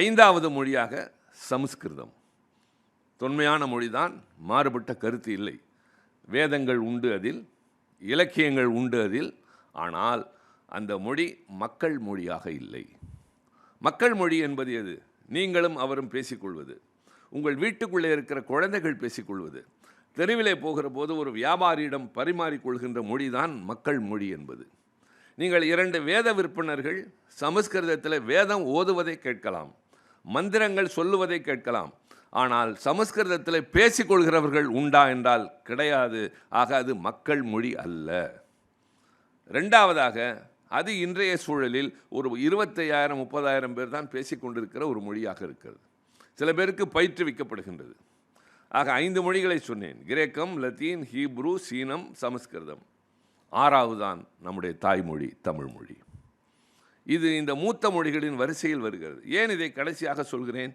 ஐந்தாவது மொழியாக சமஸ்கிருதம். தொன்மையான மொழிதான், மாறுபட்ட கருத்து இல்லை. வேதங்கள் உண்டு அதில், இலக்கியங்கள் உண்டு அதில். ஆனால் அந்த மொழி மக்கள் மொழியாக இல்லை. மக்கள் மொழி என்பது எது? நீங்களும் அவரும் பேசிக்கொள்வது, உங்கள் வீட்டுக்குள்ளே இருக்கிற குழந்தைகள் பேசிக்கொள்வது, தெருவிலே போகிற போது ஒரு வியாபாரியிடம் பரிமாறிக்கொள்கின்ற மொழிதான் மக்கள் மொழி என்பது. நீங்கள் 2 வேத விற்பனர்கள் சமஸ்கிருதத்தில் வேதம் ஓதுவதை கேட்கலாம், மந்திரங்கள் சொல்லுவதை கேட்கலாம். ஆனால் சமஸ்கிருதத்தில் பேசிக்கொள்கிறவர்கள் உண்டா என்றால் கிடையாது. ஆக அது மக்கள் மொழி அல்ல. 2வதாக, அது இன்றைய சூழலில் ஒரு 25,000 30,000 பேர் தான் பேசிக்கொண்டிருக்கிற ஒரு மொழியாக இருக்கிறது. சில பேருக்கு பயிற்றுவிக்கப்படுகின்றது. ஆக 5 மொழிகளை சொன்னேன்: கிரேக்கம், லத்தீன், ஹீப்ரு, சீனம், சமஸ்கிருதம். 6வது தான் நம்முடைய தாய்மொழி தமிழ் மொழி. இது இந்த மூத்த மொழிகளின் வரிசையில் வருகிறது. ஏன் இதை கடைசியாக சொல்கிறேன்?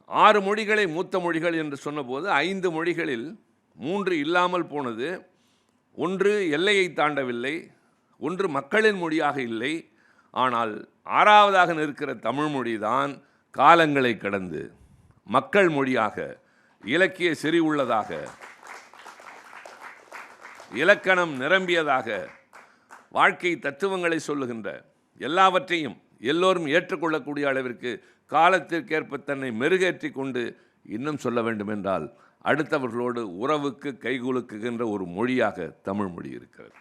6 மொழிகளை மூத்த மொழிகள் என்று சொன்னபோது 5 மொழிகளில் 3 இல்லாமல் போனது. 1 எல்லையை தாண்டவில்லை, 1 மக்களின் மொழியாக இல்லை. ஆனால் 6வதாக நிற்கிற தமிழ் மொழி தான் காலங்களை கடந்து மக்கள் மொழியாக, இலக்கிய செறி உள்ளதாக, இலக்கணம் நிரம்பியதாக, வாழ்க்கை தத்துவங்களை சொல்லுகின்ற, எல்லாவற்றையும் எல்லோரும் ஏற்றுக்கொள்ளக்கூடிய அளவிற்கு காலத்திற்கேற்ப தன்னை மெருகேற்றி கொண்டு, இன்னும் சொல்ல வேண்டுமென்றால் அடுத்தவர்களோடு உறவுக்கு கைகுலுக்குகின்ற ஒரு மொழியாக தமிழ் மொழி இருக்கிறது.